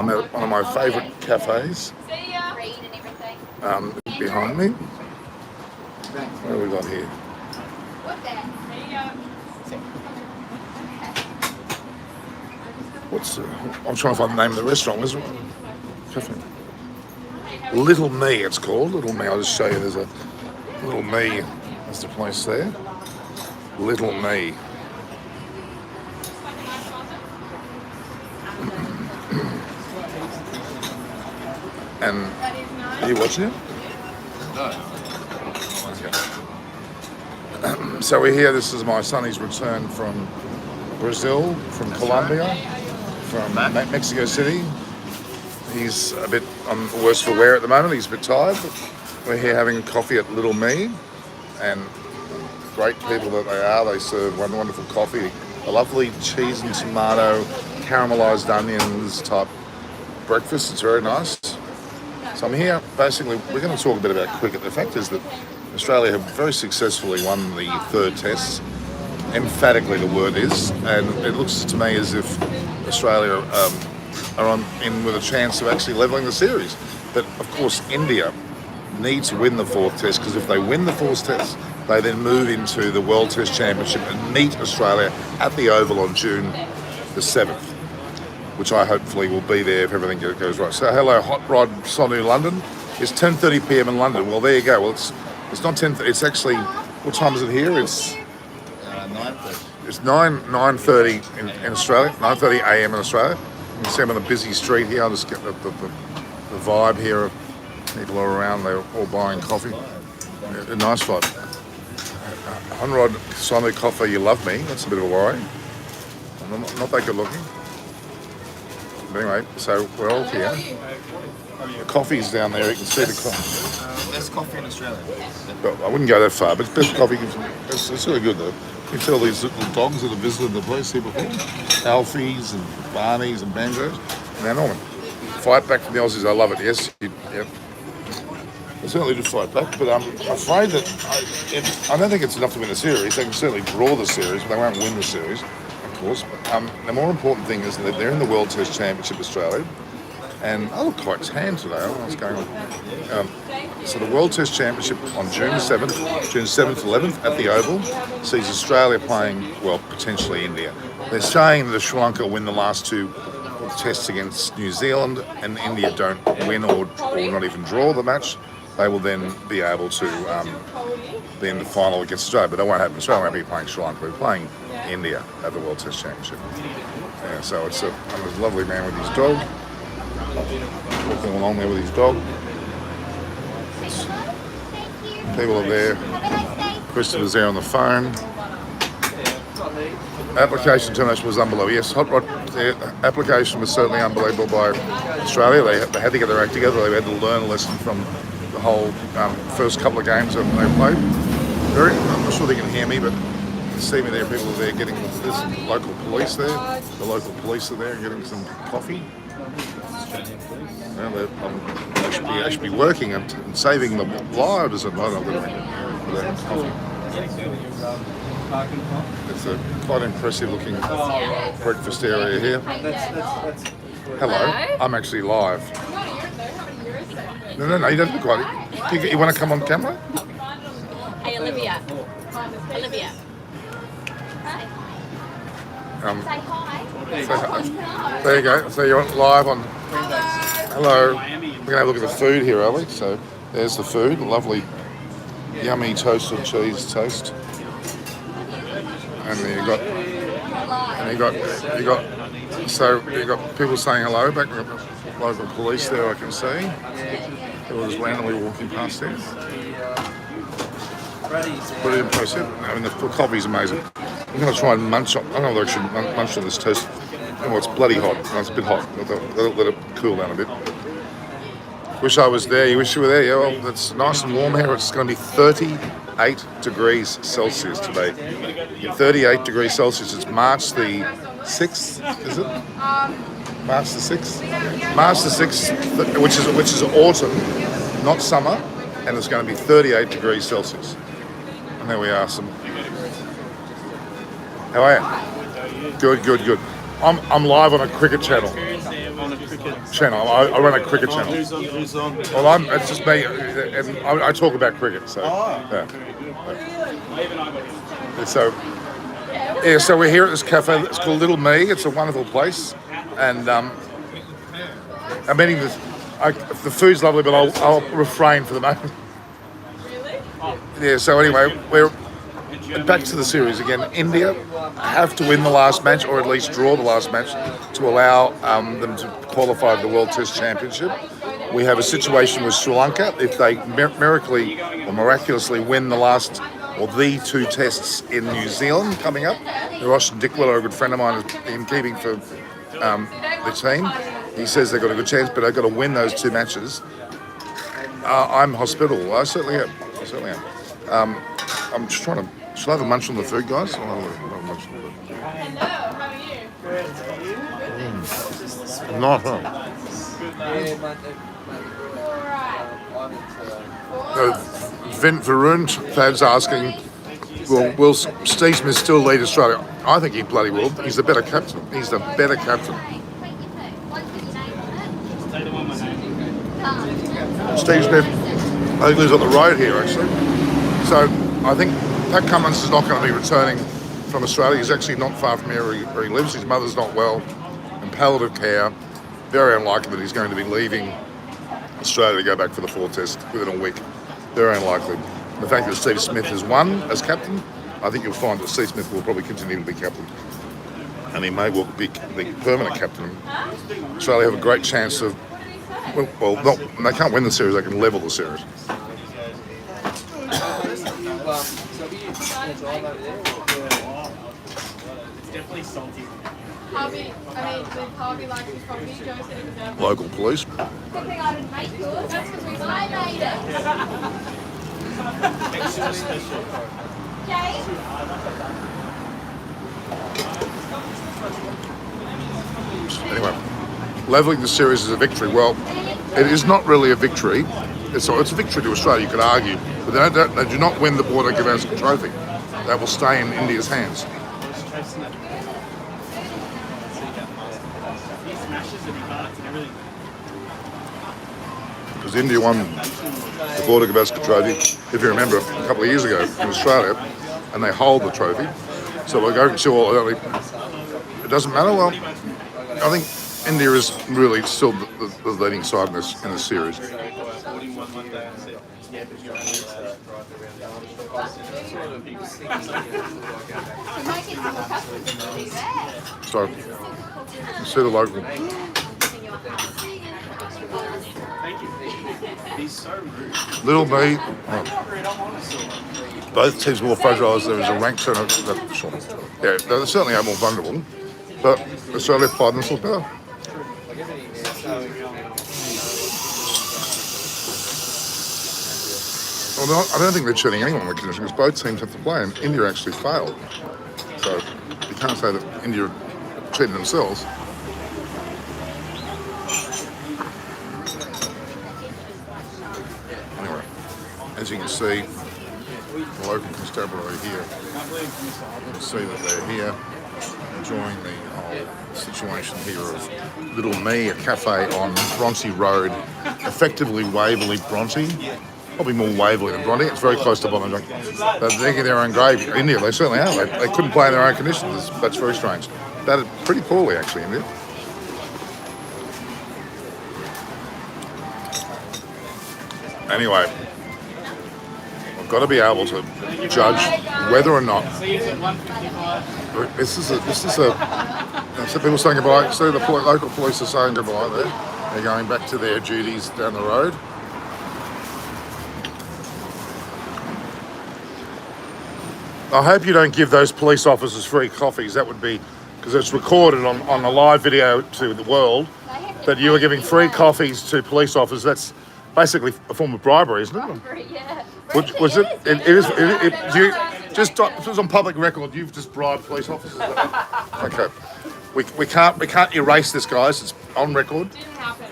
I'm at one of my favourite cafes. Behind me. What have we got here? I'm trying to find the name of the restaurant. Where's it? Cafe. Little Me, it's called. Little Me. I'll just show you. There's a Little Me. There's the place there. Little Me. And are you watching it? Okay. So we're here. This is my sonny's return from Brazil, from Colombia, from Mexico City. He's a bit worse for wear at the moment. He's a bit tired. But we're here having coffee at Little Me, and great people that they are. They serve wonderful coffee, a lovely cheese and tomato, caramelized onions type breakfast. It's very nice. So I'm here, basically, we're going to talk a bit about cricket. The fact is that Australia have very successfully won the third test. Emphatically the word is, and it looks to me as if Australia are in with a chance of actually levelling the series. But of course India need to win the fourth test, because if they win the fourth test, they then move into the World Test Championship and meet Australia at the Oval on June the 7th. Which I hopefully will be there if everything goes right. So hello, Hot Rod Sonu London. It's 10:30 p.m. in London. Well, there you go. Well, it's not 10. It's actually, what time is it here? It's 9:30. It's 9:30 in Australia. 9:30 a.m. in Australia. You can see I'm on a busy street here. I'll just get the vibe here of people are around. They're all buying coffee. A nice vibe. Hot Rod Sonu Coffee, you love me. That's a bit of a worry. I'm not that good looking. But anyway, so we're all here. The coffee's down there. You can see the coffee. There's coffee in Australia. But I wouldn't go that far, but it's best coffee. It's really good though. You can tell these little dogs that have visited the place here before. Alfies and Barneys and Banjos. And they're Norman. Fight back from the Aussies. I love it. Yes. Yep. They certainly do fight back, but I'm afraid that I don't think it's enough to win the series. They can certainly draw the series, but they won't win the series. Course. The more important thing is that they're in the World Test Championship Australia, and I look quite tan today. I don't know what's going on. So the World Test Championship on June 7th, 11th at the Oval sees Australia playing, well, potentially India. They're saying that Sri Lanka win the last two tests against New Zealand, and India don't win or not even draw the match. They will then be able to be in the final against Australia, but that won't happen. Australia won't be playing Sri Lanka. We're playing India at the World Test Championship. Yeah, so it's a lovely man with his dog, walking along there with his dog. People are there. Christopher's there on the phone. Application termination was unbelievable. Yes, Hot Rod, the application was certainly unbelievable by Australia. They had to get their act together. They had to learn a lesson from the whole first couple of games that they played. I'm not sure they can hear me, but see me there. People are there getting there's local police there. The local police are there getting some coffee. They should be working and saving the lives of coffee. It's a quite impressive looking breakfast area here. Hello, I'm actually live. No, you don't look like it. You want to come on camera? Hey, Olivia. There you go. So you're live on. Hello. We're going to have a look at the food here, are we? So there's the food. Lovely, yummy toasted cheese toast. And then you got people saying hello back. We've got local police there, I can see. People just randomly walking past there. Pretty impressive. I mean, the coffee's amazing. I'm going to try and munch on. I don't know whether I should munch on this toast. Oh, it's bloody hot. No, it's a bit hot. Let it cool down a bit. Wish I was there. You wish you were there? Yeah, well, it's nice and warm here. It's going to be 38 degrees Celsius today. 38 degrees Celsius. It's March the 6th, is it? March the 6th? March the 6th, which is autumn, not summer, and it's going to be 38 degrees Celsius. And there we are. How are you? Good. I'm live on a cricket channel. On a cricket. Channel. I run a cricket channel. Who's on? Who's on? Well, it's just me, and I talk about cricket. So, yeah. So, yeah. So we're here at this cafe. It's called Little Me. It's a wonderful place, and I'm eating this. The food's lovely, but I'll refrain for the moment. Yeah. So anyway, we're back to the series again. India have to win the last match, or at least draw the last match, to allow them to qualify for the World Test Championship. We have a situation with Sri Lanka. If they miraculously win the two tests in New Zealand coming up, Ross Dickwiller, a good friend of mine, has been keeping for the team. He says they've got a good chance, but they've got to win those two matches. I'm hospitable. I certainly am. I'm just trying to. Should I have a munch on the food, guys? I'll have a munch on the food. Hello, how are you? Not, huh? Vint Varun, Thad's asking, will Steve Smith still lead Australia? I think he bloody will. He's the better captain. He's the better captain. Steve Smith, I think he's on the road here, actually. So I think Pat Cummins is not going to be returning from Australia. He's actually not far from here where he lives. His mother's not well, in palliative care. Very unlikely that he's going to be leaving Australia to go back for the 4th test within a week. Very unlikely. The fact that Steve Smith has won as captain, I think you'll find that Steve Smith will probably continue to be captain. And he may well be the permanent captain. Australia have a great chance of, they can't win the series, they can level the series. It's definitely salty. Harvey, with Harvey likes his coffee, Joe said it was out. Local police. Good thing I didn't make yours, that's because we made it. Extra special. Jay? Anyway, levelling the series is a victory. Well, it is not really a victory. It's a victory to Australia, you could argue. But they do not win the Border Gavaskar Trophy. That will stay in India's hands. Because India won the Border Gavaskar Trophy, if you remember, a couple of years ago in Australia, and they hold the trophy. So we're going to all. It doesn't matter. Well, I think India is really still the leading side in this series. So, see the local. Little Me. Both teams more fragile as there is a rank turn. Yeah, they certainly are more vulnerable, but Australia played themselves better. Well, I don't think they're cheating anyone in the condition because both teams have to play, and India actually failed. So you can't say that India cheated themselves. Anyway, as you can see, the local constabulary here. You can see that they're here enjoying the whole situation here of Little Me, a cafe on Bronte Road, effectively Waverley Bronte. Probably more Waverley than Bronte. It's very close to Bonnyrigg. They're digging their own grave. India, they certainly are. They couldn't play in their own conditions. That's very strange. Batted pretty poorly, actually, India. Some got to be able to judge whether or not this is a so people saying goodbye. So the local police are saying goodbye there. They're going back to their duties down the road. I hope you don't give those police officers free coffees. That would be, because it's recorded on a live video to the world, that you are giving free coffees to police officers. That's basically a form of bribery, isn't it? Yeah. Was it? It is. You just it was on public record. You've just bribed police officers. Okay. We can't erase this, guys. It's on record. Didn't happen.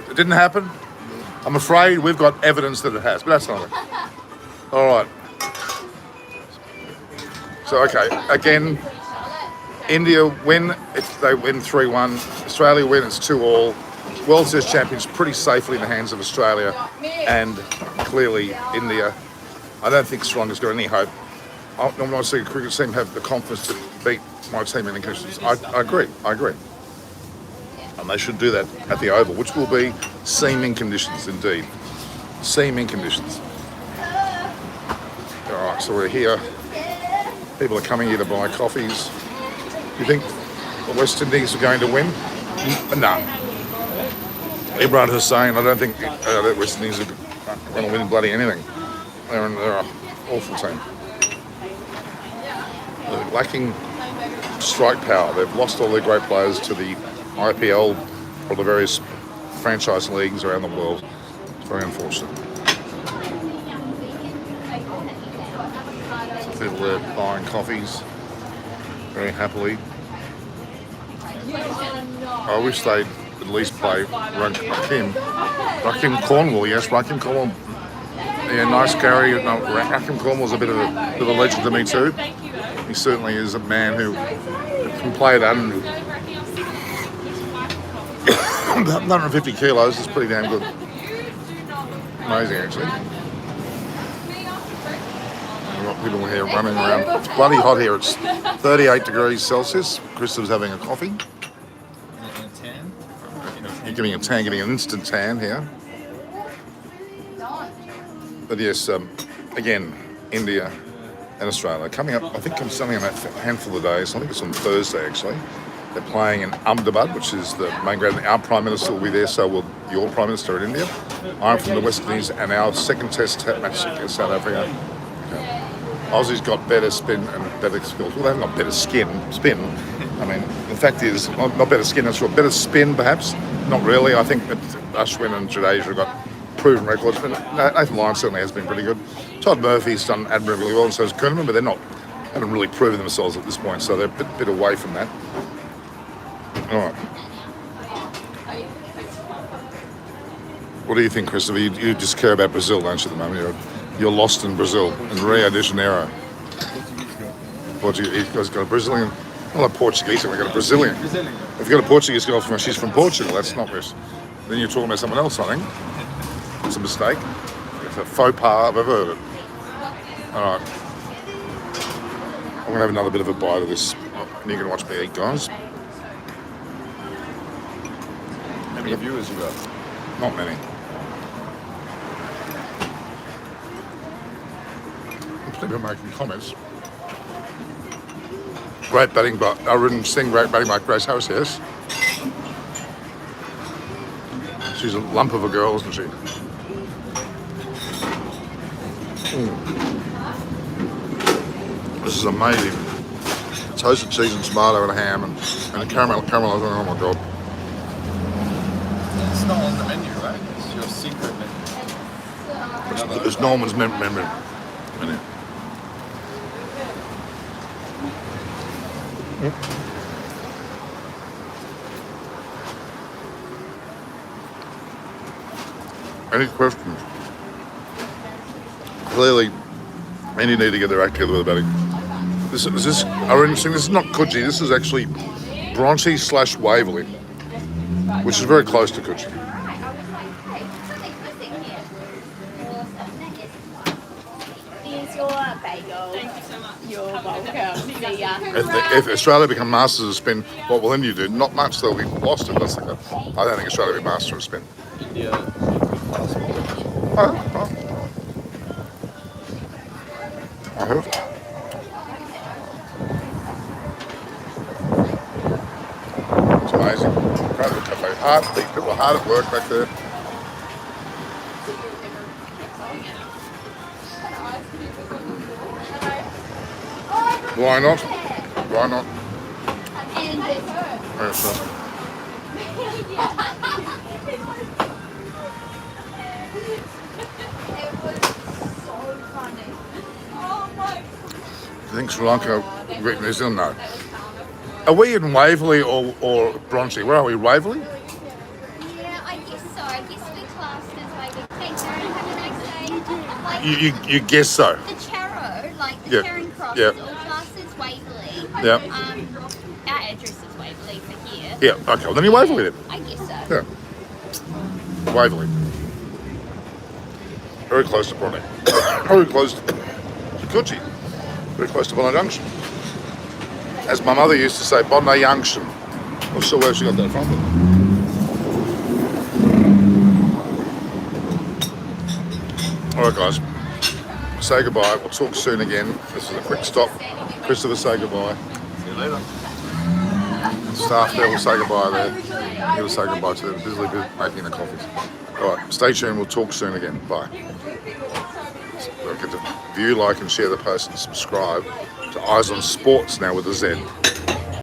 It didn't happen. I'm afraid we've got evidence that it has, but that's not it. All right. So okay, again, India win, they win 3-1. Australia win, it's 2-all. World Test Champions pretty safely in the hands of Australia, and clearly India. I don't think Sri Lanka's got any hope. I'm not seeing a cricket team have the confidence to beat my team in the conditions. I agree. And they should do that at the Oval, which will be seaming conditions indeed. Seaming conditions. All right, so we're here. People are coming here to buy coffees. You think the West Indies are going to win? No. Imran Hussain, I don't think the West Indies are going to win bloody anything. They're an awful team. They're lacking strike power. They've lost all their great players to the IPL or the various franchise leagues around the world. It's very unfortunate. So people are buying coffees very happily. I wish they'd at least play Rakim Cornwall. Yes, Rakim Cornwall. Yeah, nice Gary. No, Rakim Cornwall's a bit of a legend to me too. He certainly is a man who can play at 150 kilos. Is pretty damn good. Amazing, actually. We've got people here running around. It's bloody hot here. It's 38 degrees Celsius. Christopher's having a coffee. You're getting a tan, getting an instant tan here. But yes, again, India and Australia coming up. I think I'm selling in a handful of days. I think it's on Thursday actually. They're playing in Ahmedabad, which is the main ground. Our Prime Minister will be there, so will your Prime Minister in India. I'm from the West Indies, and our second test match against South Africa. Aussies got better spin and better skills. Well, they haven't got better spin. I mean, the fact is, not better skin, that's right. Better spin, perhaps. Not really. I think that Ashwin and Jadeja have got proven records, but Nathan Lyon certainly has been pretty good. Todd Murphy's done admirably well, and so has Kuhnemann, but haven't really proven themselves at this point, so they're a bit away from that. All right. What do you think, Christopher? You just care about Brazil, don't you, at the moment? You're lost in Brazil, in Rio de Janeiro. Portuguese, he's got a Brazilian, not a Portuguese, we've got a Brazilian. If you've got a Portuguese girl, she's from Portugal, that's not this. Then you're talking about someone else, I think. It's a mistake. It's a faux pas, I've ever heard it. All right. I'm going to have another bit of a bite of this. And you're going to watch me eat, guys. How many viewers you got? Not many. People making comments. Great batting, but Arun Singh, great batting by Grace Harris, yes. She's a lump of a girl, isn't she? This is amazing. Toasted cheese and tomato and ham and a caramel. Oh my god. It's not on the menu, right? It's your secret menu. It's Norman's menu. Any questions? Clearly, India need to get their act together with the batting. This is not Coogee. This is actually Bronchi/Waverley, which is very close to Coogee. Here's your bagel. Thank you so much. You're welcome. See ya. If Australia become masters of spin, what will India do? Not much. They'll be lost. I don't think Australia will be master of spin. India. I hope. It's amazing. Great little cafe. People are hard at work back there. Why not? Why not? Yes, sir. I think Sri Lanka beat New Zealand? No. Are we in Waverley or Bronchi? Where are we? Waverley? Yeah, I guess so. I guess we classed as like thanks, Aaron. Have a nice day. Like You guess so. the Charo, like the Yeah, Charing Cross, yeah. is all classed as Waverley. Yeah. Yeah, okay. Well, then you Waverley then. I guess so. Yeah. Waverley. Very close to Bronte. Very close to Coogee. Very close to Bondi Junction. As my mother used to say, Bondi Junction. I'm not sure where she got that from. All right, guys. Say goodbye. We'll talk soon again. This is a quick stop. Christopher, say goodbye. See you later. Staff there will say goodbye there. He will say goodbye to them. Busily making the coffees. All right, stay tuned. We'll talk soon again. Bye. Don't forget to view, like, and share the post and subscribe to Eyes on Sports now with a Z.